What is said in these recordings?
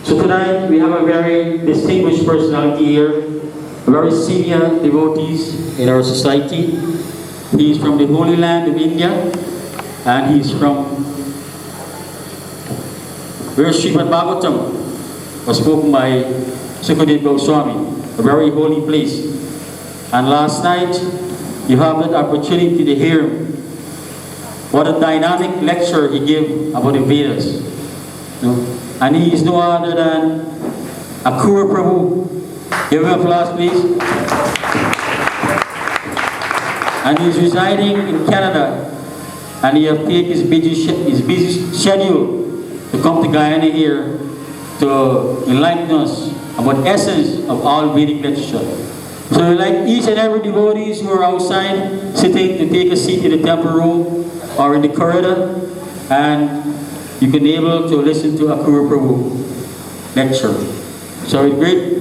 So tonight we have a very distinguished personality here, a very senior devotees in our society. He's from the Holy Land of India, and he's from where Srimad Bhagavatam was spoken by Sukadeva Goswami, a very holy place. And last night you have that opportunity to hear him. What a dynamic lecture he gave about the Vedas. You know? And he is no other than Akrura Prabhu. Give him applause, please. And he's residing in Canada. And he has taken his busy schedule to come to Guyana here to enlighten us about essence of all Vedic literature. So I'd like each and every devotees who are outside sitting to take a seat in the temple room or in the corridor, and you can be able to listen to Akrura Prabhu lecture. So with great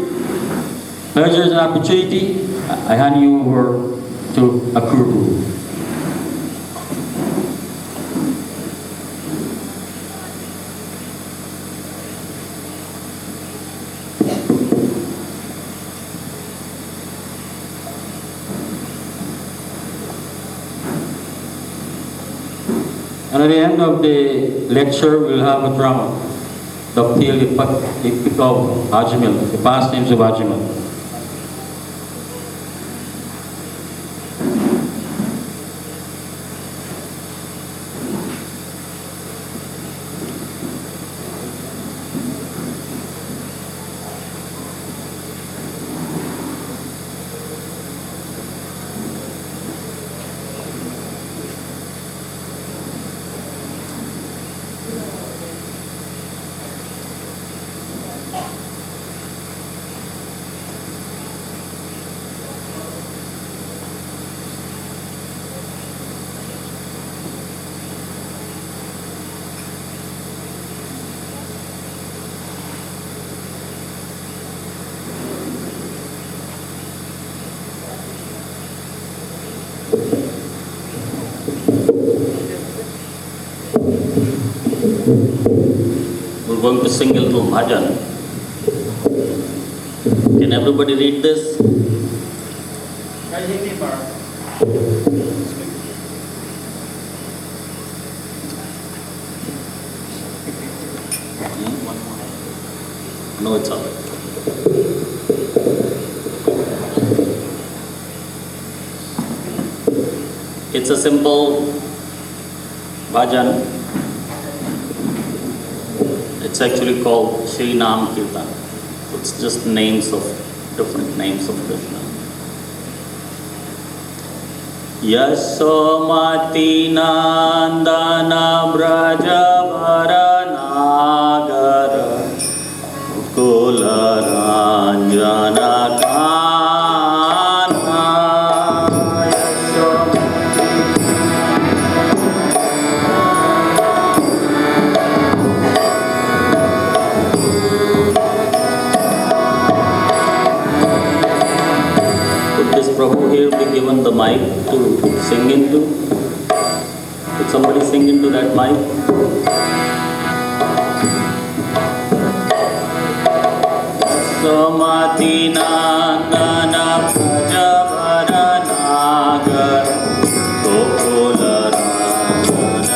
pleasure and opportunity, I hand you over to Akrura Prabhu. And at the end of the lecture, we'll have a drama, the tale of Ajamil, the pastimes of Ajamil. We're going to sing a little bhajan. Can everybody read this? No, it's all right. It's a simple bhajan. It's actually called Shri Nam Kirtan. It's just different names of Krishna. Yasomati Nandana Braja Varanagara Kula Ranjana Kana Prabhu here be given the mic to sing into? Could somebody sing into that mic? Somati Nandana Prajavaranagar Gokula Radhana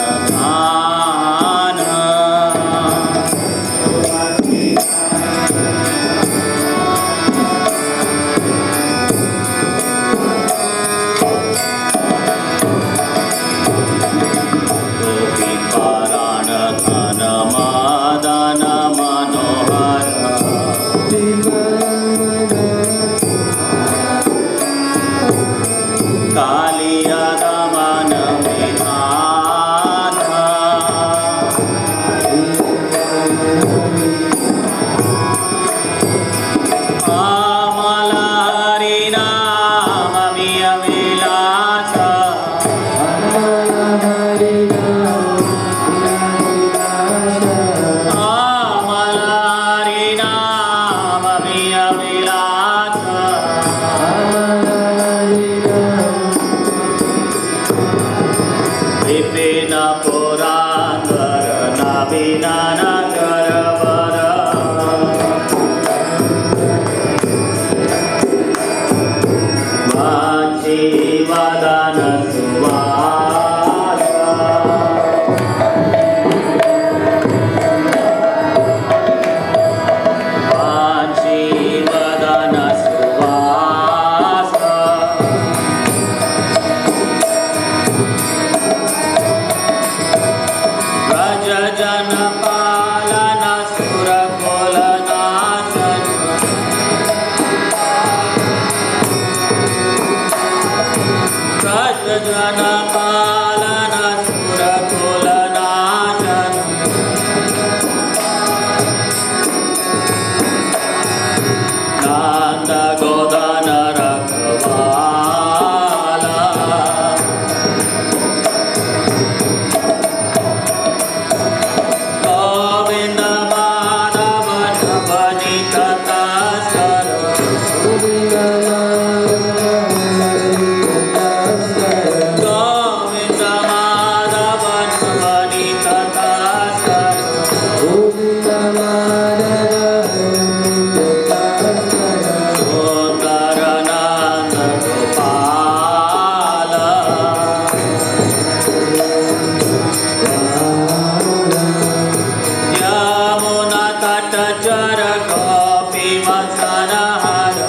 Tatachara Gopi Vasana Hara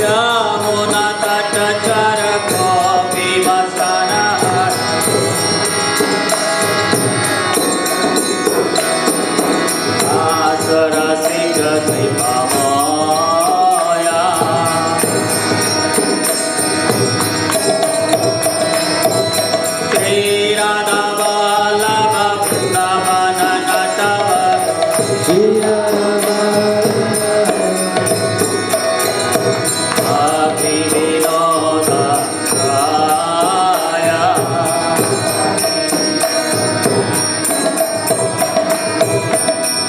Yamuna Tatachara Gopi Vasana Hara Asara Sikha Tripamaya Sri Radha Vallabha Vrindavana Natava Bhakti Vinoda Raya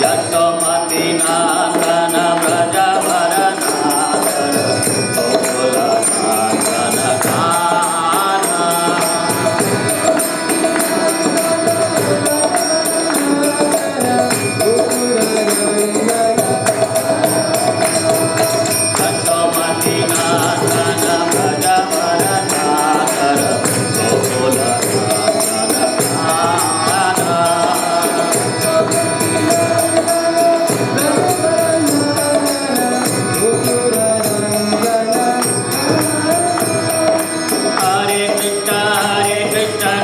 Yasomati Nandana Braja Varanadara Gokula Nandana Kana Yasomati Nandana Braja Varanadara Gokula Nandana Kana Hare Krishna,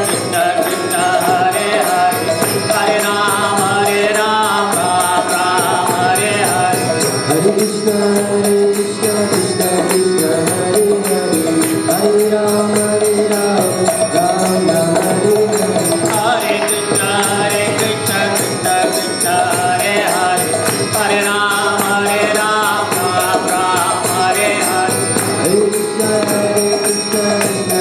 Krishna Krishna, Hare Hare, Hare Ram, Ram Ram, Hare Hare. Hare Krishna, Krishna Krishna, Hare Hare, Hare Ram, Ram Ram, Hare Hare. Hare Krishna, Krishna Krishna, Hare Hare, Hare Ram, Ram Ram, Hare Hare. Hare Krishna, Krishna Krishna, Hare Hare, Hare Ram, Ram Ram, Hare Hare.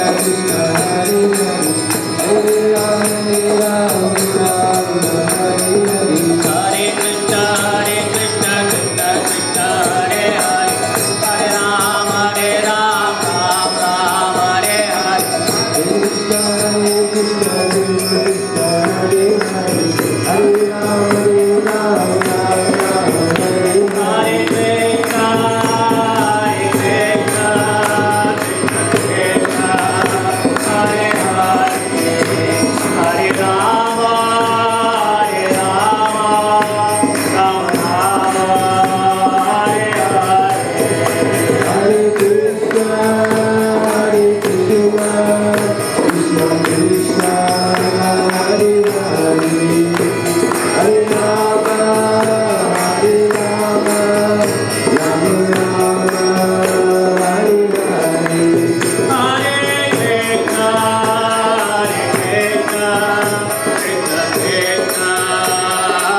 Hare Krishna, Krishna Krishna, Hare Hare, Hare Ram, Ram Hare Hare. Hare Krishna, Krishna Krishna, Hare Hare, Hare Ram, Ram Hare Hare. Hare Krishna, Krishna Krishna, Hare Hare, Hare Rama, Rama Rama, Hare Hare. Hare Krishna, Krishna Krishna, Hare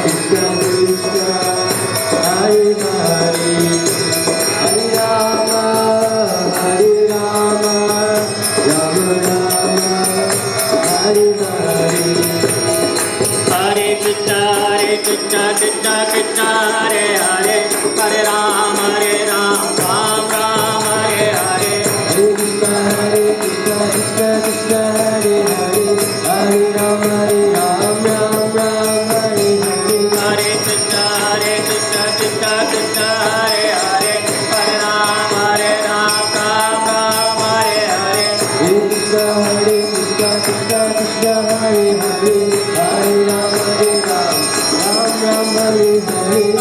Hare, Hare Rama, Rama Rama, Hare Hare. Hare Krishna, Krishna Krishna, Hare Hare, Hare Rama, Rama Rama, Hare Hare. Hare Krishna, Krishna Krishna, Hare Hare, Hare Rama, Rama Rama, Hare Hare. Hare Krishna, Krishna Krishna, Hare Hare, Hare Ram, Ram Ram, Hare Hare. Hare Krishna, Krishna Krishna, Hare Hare, Hare Ram, Ram Ram, Hare Hare. Hare Krishna, Krishna Krishna, Hare Hare, Hare Ram, Ram Hare Hare.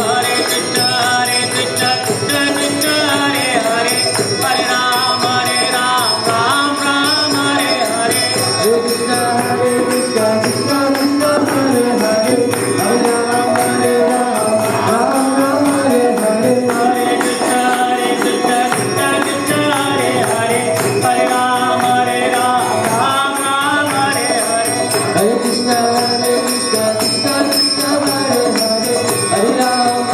Hare Krishna, Krishna Krishna, Hare Hare, Hare Ram, Ram Ram, Hare Hare. Hare Krishna, Krishna Krishna, Hare Hare, Hare Ram, Ram Hare Hare. Hare Krishna, Krishna Krishna, Hare Hare, Hare Ram, Ram Ram, Hare Hare. Hare Krishna, Krishna Krishna, Hare Hare, Hare Ram, Ram Hare Hare. Hare Krishna, Krishna Krishna, Hare Hare, Hare Ram,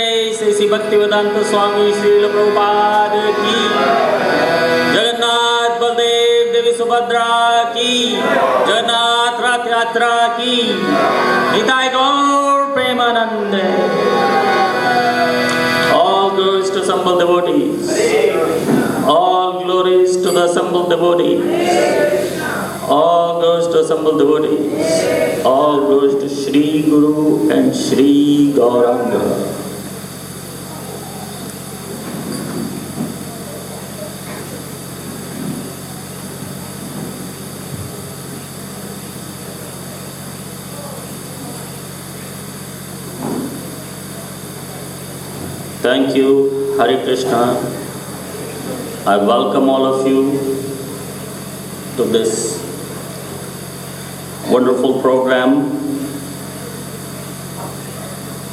जय श्री श्री भक्तिवेदांत स्वामी श्रील प्रभुपाद की, जगन्नाथ बलदेव देवी सुभद्रा की, जगन्नाथ रथ यात्रा की, निताय गौर Premanand. All glories to assembled devotees. All glories to the assembled devotees. All glories to assembled devotees. All glories to Shri Guru and Shri Gauranga. Thank you, Hare Krishna. I welcome all of you to this wonderful program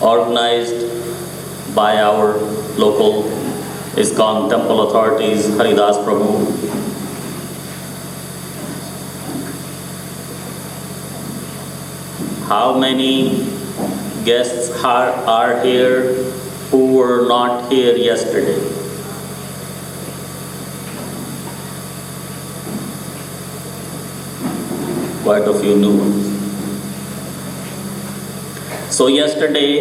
organized by our local ISKCON temple authorities, Haridas Prabhu. How many guests are here who were not here yesterday? Quite a few new ones. So yesterday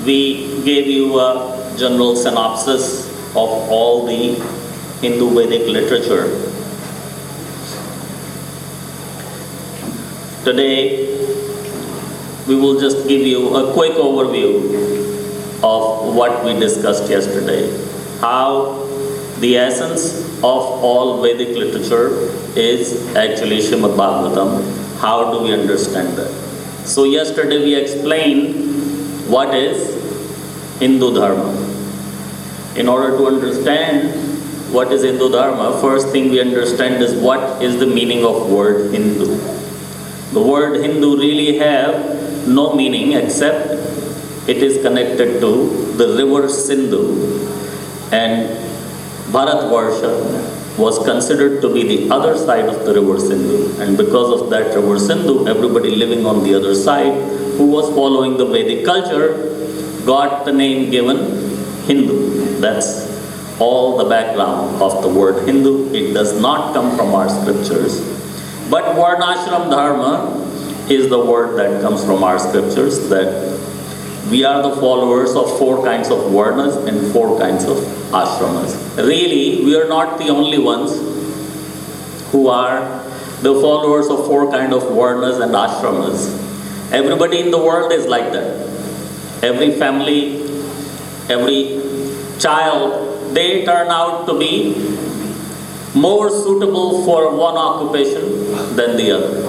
we gave you a general synopsis of all the Hindu Vedic literature. Today we will just give you a quick overview of what we discussed yesterday. How the essence of all Vedic literature is actually Srimad Bhagavatam. How do we understand that? So yesterday we explained what is Hindu Dharma. In order to understand what is Hindu Dharma, first thing we understand is what is the meaning of word Hindu. The word Hindu really have no meaning except it is connected to the river Sindhu, and Bharatvarsha was considered to be the other side of the river Sindhu, and because of that river Sindhu, everybody living on the other side who was following the Vedic culture got the name given Hindu. That's all the background of the word Hindu. It does not come from our scriptures, but Varnashram Dharma is the word that comes from our scriptures, that we are the followers of 4 kinds of varnas and 4 kinds of ashramas. Really, we are not the only ones who are the followers of 4 kinds of varnas and ashramas. Everybody in the world is like that. Every family, every child, they turn out to be more suitable for one occupation than the other.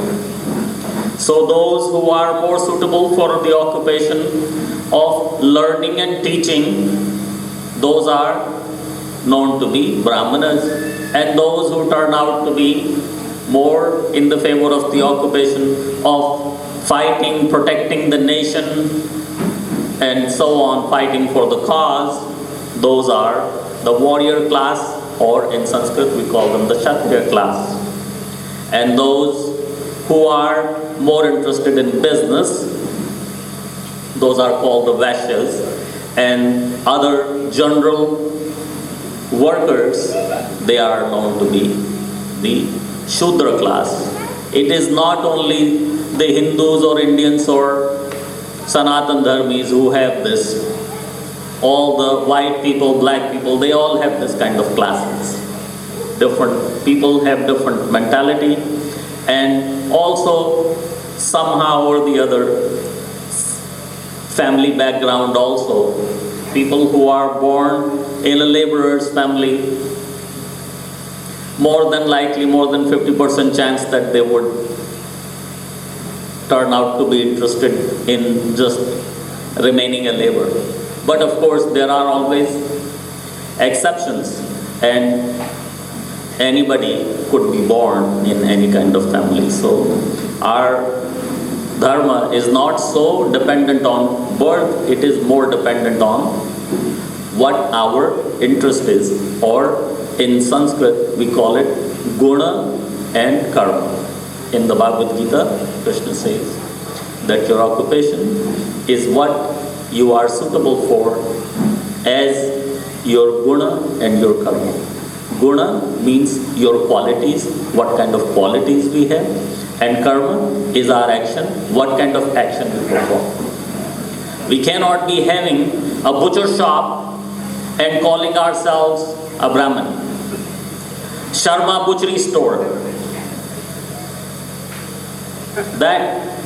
So those who are more suitable for the occupation of learning and teaching, those are known to be Brahmanas, and those who turn out to be more in the favor of the occupation of fighting, protecting the nation, and so on, fighting for the cause, those are the warrior class, or in Sanskrit we call them the Kshatriya class. And those who are more interested in business, those are called the Vaishyas, and other general workers, they are known to be the Shudra class. It is not only the Hindus or Indians or Sanatan Dharmis who have this. All the white people, black people, they all have this kind of classes. Different people have different mentality, and also somehow or the other family background also. People who are born in a laborer's family, more than likely, more than 50% chance that they would turn out to be interested in just remaining a laborer. But of course there are always exceptions, and anybody could be born in any kind of family. So our dharma is not so dependent on birth, it is more dependent on what our interest is, or in Sanskrit we call it guna and karma. In the Bhagavad Gita, Krishna says that your occupation is what you are suitable for as your guna and your karma. Guna means your qualities, what kind of qualities we have, and karma is our action, what kind of action we perform. We cannot be having a butcher shop and calling ourselves a Brahmin. Sharma Butchery Store. That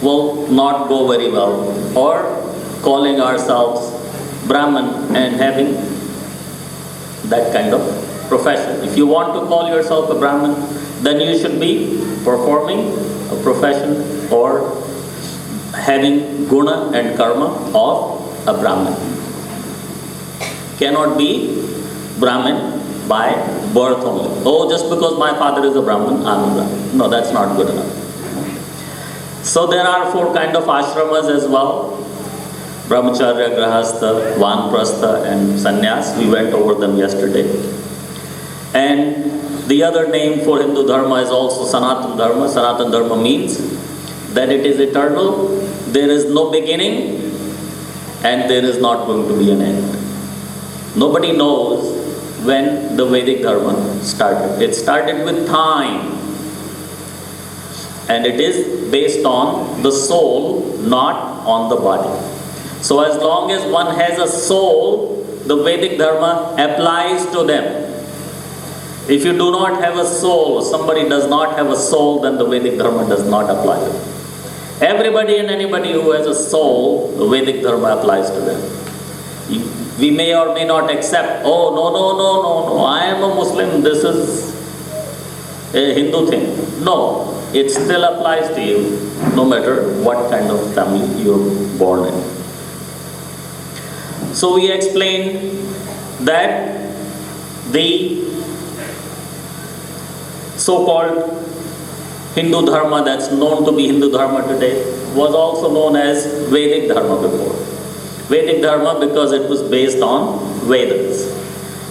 will not go very well. Or calling ourselves Brahmin and having that kind of profession. If you want to call yourself a Brahmin, then you should be performing a profession or having guna and karma of a Brahmin. Cannot be Brahmin by birth only. Oh, just because my father is a Brahmin, I'm a Brahmin. No, that's not good enough. So there are 4 kind of ashramas as well. Brahmacharya, Grahastha, Vanprastha and Sannyas. We went over them yesterday. And the other name for Hindu Dharma is also Sanatana Dharma. Sanatana Dharma means that it is eternal, there is no beginning, and there is not going to be an end. Nobody knows when the Vedic Dharma started. It started with time. And it is based on the soul, not on the body. So as long as one has a soul, the Vedic Dharma applies to them. If you do not have a soul, somebody does not have a soul, then the Vedic Dharma does not apply to them. Everybody and anybody who has a soul, the Vedic Dharma applies to them. We may or may not accept, oh, no, I am a Muslim, this is a Hindu thing. No, it still applies to you, no matter what kind of family you're born in. So we explained that the so-called Hindu Dharma that's known to be Hindu Dharma today was also known as Vedic Dharma before. Vedic Dharma because it was based on Vedas.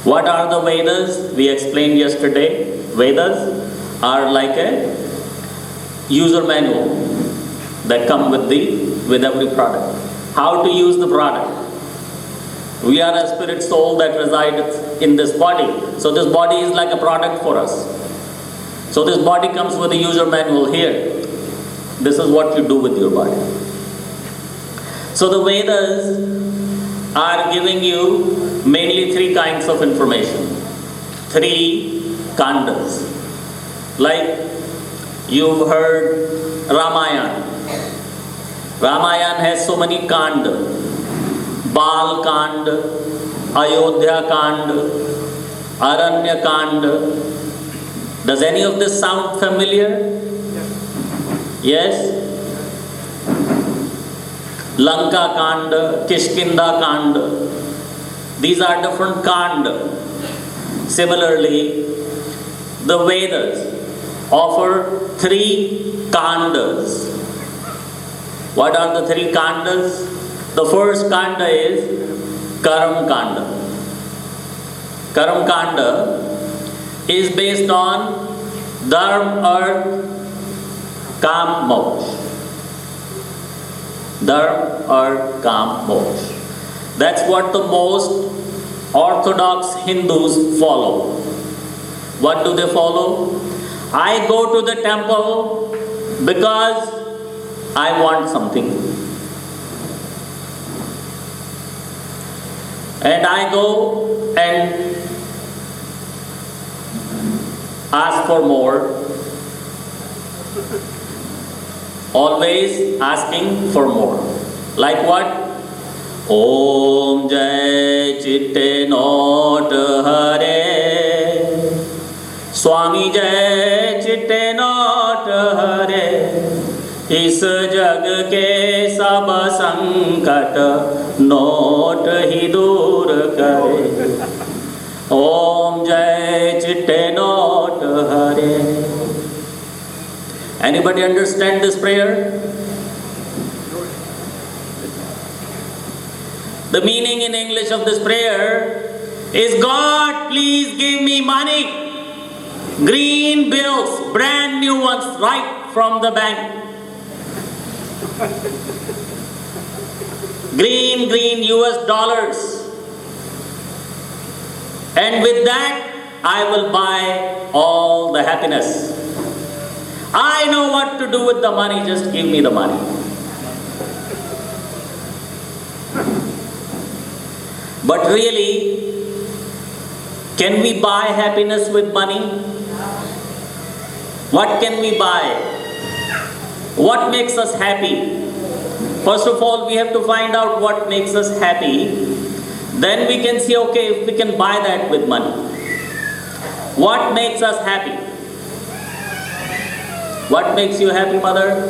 What are the Vedas? We explained yesterday. Vedas are like a user manual that come with every product. How to use the product. We are a spirit soul that resides in this body. So this body is like a product for us. So this body comes with a user manual here. This is what you do with your body. So the Vedas are giving you mainly 3 kinds of information. 3 kandas. Like you've heard Ramayana. Ramayana has so many kanda. Bal Kanda, Ayodhya Kanda, Aranya Kanda. Does any of this sound familiar? Yes? Lanka Kanda, Kishkinda Kanda. These are different Kanda. Similarly, the Vedas offer 3 Kandas. What are the 3 Kandas? The first Kanda is Karam Kanda. Karam Kanda is based on Dharma, Arth, Kam, Moksha. Dharma, Arth, Kam, Moksha. That's what the most orthodox Hindus follow. What do they follow? I go to the temple because I want something. And I go and ask for more. Always asking for more. Like what? Om Jai Chitte Not Hare. Swami Jai Chitte Not Hare. इस जग के सब संकट note ही दूर करे. Om Jai Chitte Not Hare. Anybody understand this prayer? The meaning in English of this prayer is, God, please give me money. Green bills, brand new ones, right from the bank. green US dollars. And with that, I will buy all the happiness. I know what to do with the money, just give me the money. But really, can we buy happiness with money? What can we buy? What makes us happy? First of all, we have to find out what makes us happy. Then we can see, okay, if we can buy that with money. What makes us happy? What makes you happy, mother?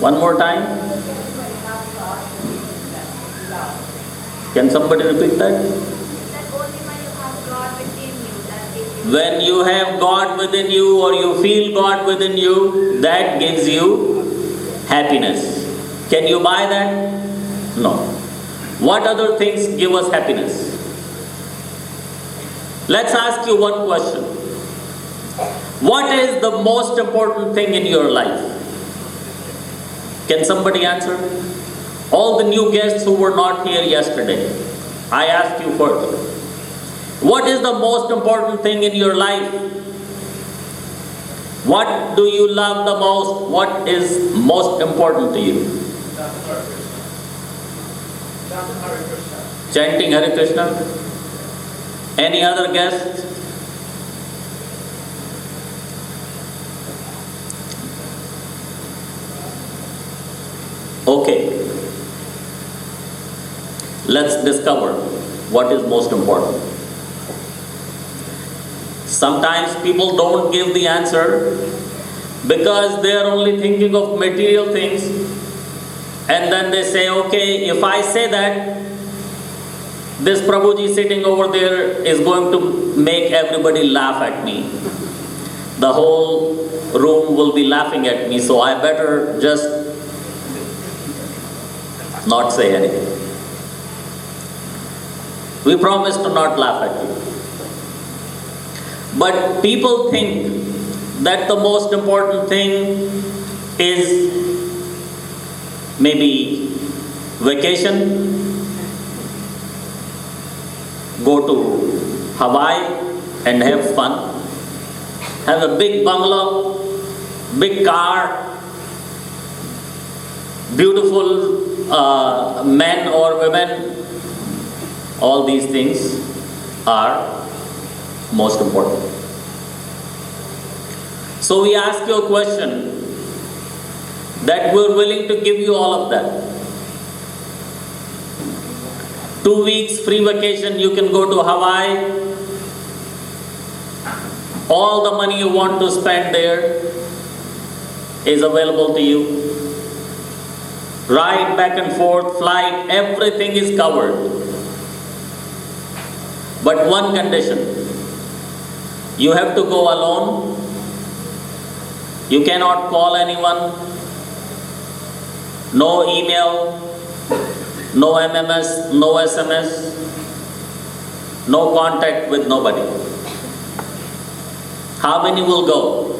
One more time. Can somebody repeat that? When you have God within you or you feel God within you, that gives you happiness. Can you buy that? No. What other things give us happiness? Let's ask you one question. What is the most important thing in your life? Can somebody answer? All the new guests who were not here yesterday, I ask you first. What is the most important thing in your life? What do you love the most? What is most important to you? Chanting Hare Krishna? Any other guests? Okay. Let's discover what is most important. Sometimes people don't give the answer because they are only thinking of material things, and then they say, okay, if I say that, this Prabhuji sitting over there is going to make everybody laugh at me. The whole room will be laughing at me, so I better just not say anything. We promise to not laugh at you. But people think that the most important thing is maybe vacation, go to Hawaii and have fun, have a big bungalow, big car, beautiful men or women. All these things are most important. So we ask you a question that we're willing to give you all of that. 2 weeks free vacation, you can go to Hawaii. All the money you want to spend there is available to you. Ride back and forth, flight, everything is covered. But one condition, you have to go alone. You cannot call anyone, no email, no MMS, no SMS, no contact with nobody. How many will go?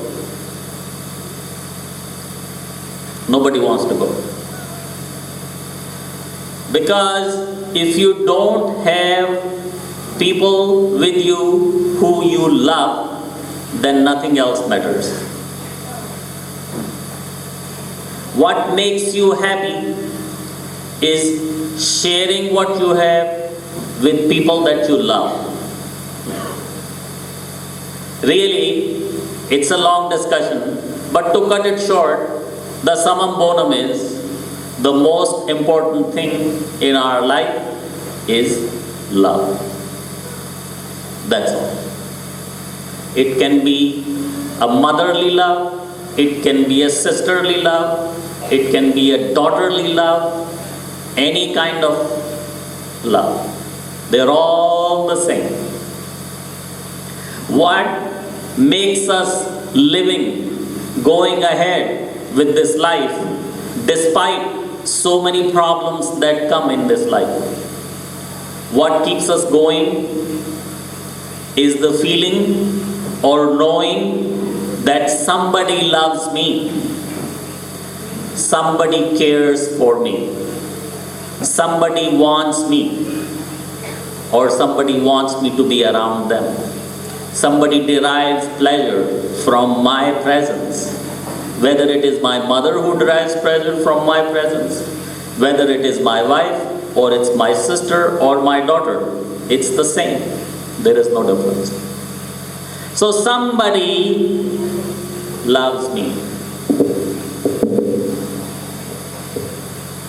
Nobody wants to go. Because if you don't have people with you who you love, then nothing else matters. What makes you happy is sharing what you have with people that you love. Really, it's a long discussion, but to cut it short, the summum bonum is the most important thing in our life is love. That's all. It can be a motherly love, it can be a sisterly love, it can be a daughterly love, any kind of love. They're all the same. What makes us living, going ahead with this life, despite so many problems that come in this life? What keeps us going is the feeling or knowing that somebody loves me. somebody cares for me, somebody wants me, or somebody wants me to be around them. Somebody derives pleasure from my presence. Whether it is my mother who derives pleasure from my presence, whether it is my wife, or it's my sister or my daughter, it's the same. There is no difference. So somebody loves me.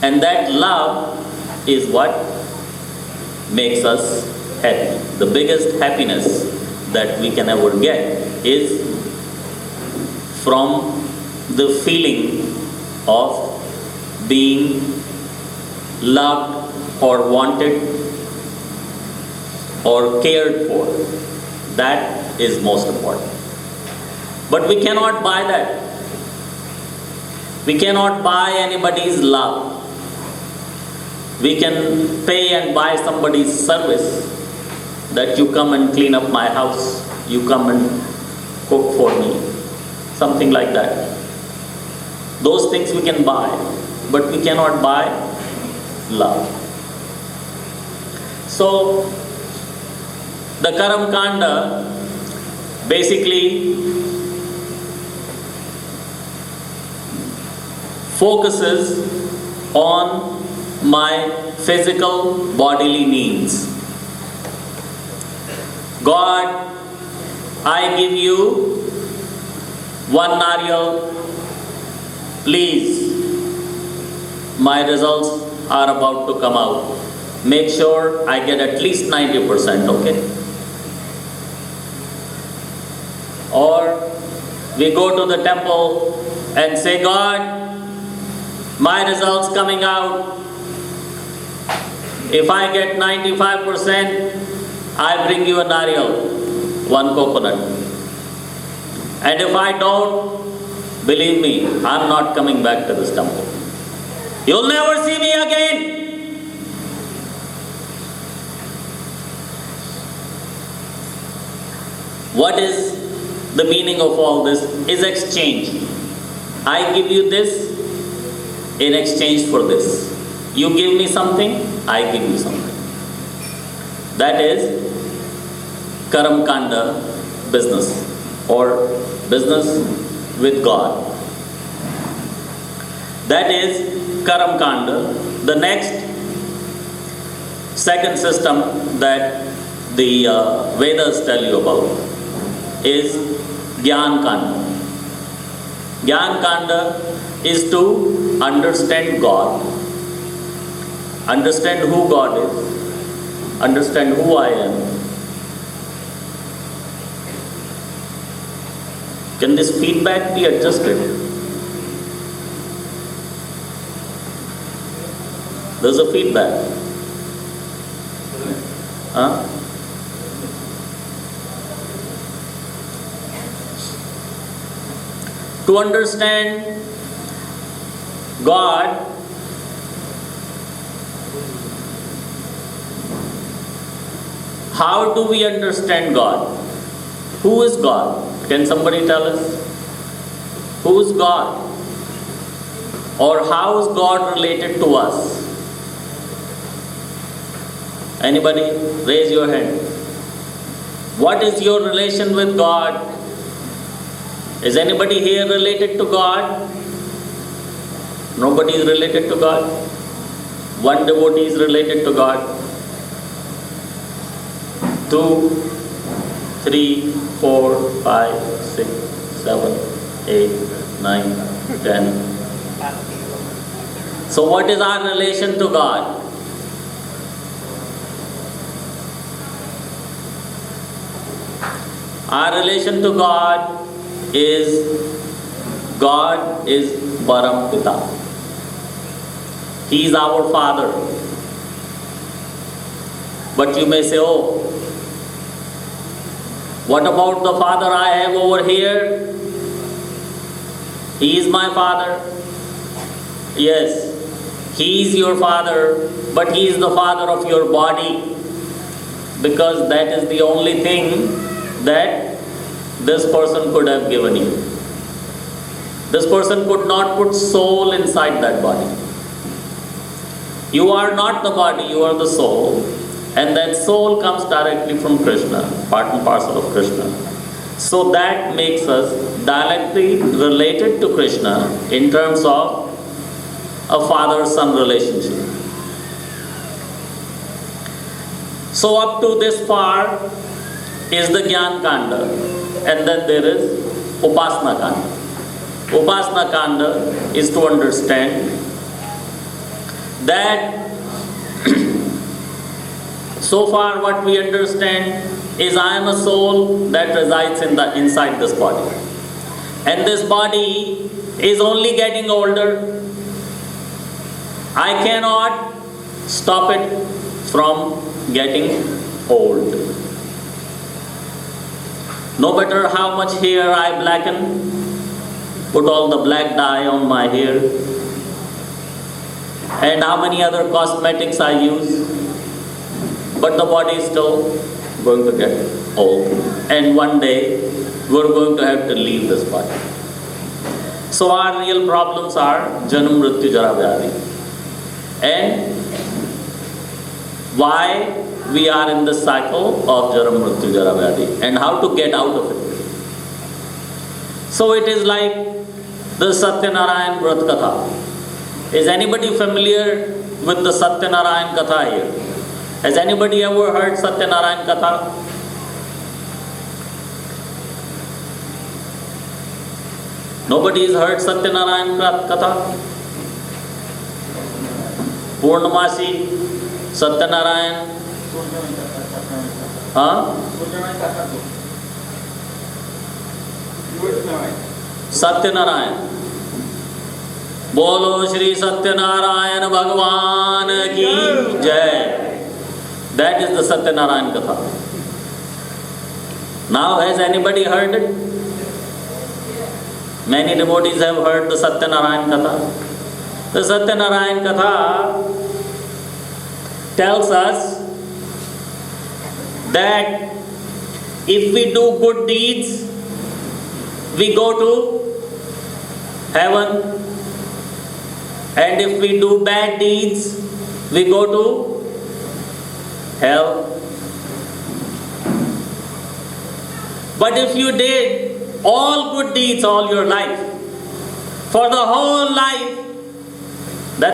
And that love is what makes us happy. The biggest happiness that we can ever get is from the feeling of being loved or wanted or cared for. That is most important. But we cannot buy that. We cannot buy anybody's love. We can pay and buy somebody's service, that you come and clean up my house, you come and cook for me, something like that. Those things we can buy, but we cannot buy love. So, the Karam Kanda basically focuses on my physical bodily needs. God, I give you one nariyal, please. My results are about to come out. Make sure I get at least 90%, okay? Or we go to the temple and say, God, my results coming out. If I get 95%, I bring you a nariyal, one coconut. And if I don't, believe me, I'm not coming back to this temple. You'll never see me again. What is the meaning of all this? Is exchange. I give you this in exchange for this. You give me something, I give you something. That is Karam Kanda business, or business with God. That is Karam Kanda. The next, second system that the Vedas tell you about is Gyan Kanda. Gyan Kanda is to understand God, understand who God is, understand who I am. Can this feedback be adjusted? There's a feedback. Huh? To understand God, how do we understand God? Who is God? Can somebody tell us? Who is God? Or how is God related to us? Anybody? Raise your hand. What is your relation with God? Is anybody here related to God? Nobody is related to God? One devotee is related to God? 2, 3, 4, 5, 6, 7, 8, 9, 10. So what is our relation to God? Our relation to God is Param Pita. He is our Father. But you may say, oh, what about the Father I have over here? He is my Father. Yes, He is your Father, but He is the Father of your body, because that is the only thing that this person could have given you. This person could not put soul inside that body. You are not the body, you are the soul. And that soul comes directly from Krishna, part and parcel of Krishna. So that makes us directly related to Krishna in terms of a father-son relationship. So up to this far is the Gyan Kanda, and then there is Upasana Kanda. Upasana Kanda is to understand that so far what we understand is I am a soul that resides inside this body. And this body is only getting older. I cannot stop it from getting old. No matter how much hair I blacken, put all the black dye on my hair, and how many other cosmetics I use, but the body is still going to get old. And one day, we're going to have to leave this body. So our real problems are Janam, Mrityu, Jara, Vyadhi. And why we are in this cycle of Janam, Mrityu, Jara, Vyadhi, and how to get out of it. So it is like the Satyanarayan Vrat Katha. Is anybody familiar with the Satyanarayan Katha here? Has anybody ever heard Satyanarayan Katha? Nobody has heard Satyanarayan Katha? Purnamasi, Satyanarayan? Huh? Satyanarayan. Bolo Shri Satyanarayan Bhagwan Ki Jai. That is the Satyanarayan Katha. Now, has anybody heard it? Many devotees have heard the Satyanarayan Katha. The Satyanarayan Katha tells us that if we do good deeds, we go to heaven. And if we do bad deeds, we go to hell. But if you did all good deeds all your life, for the whole life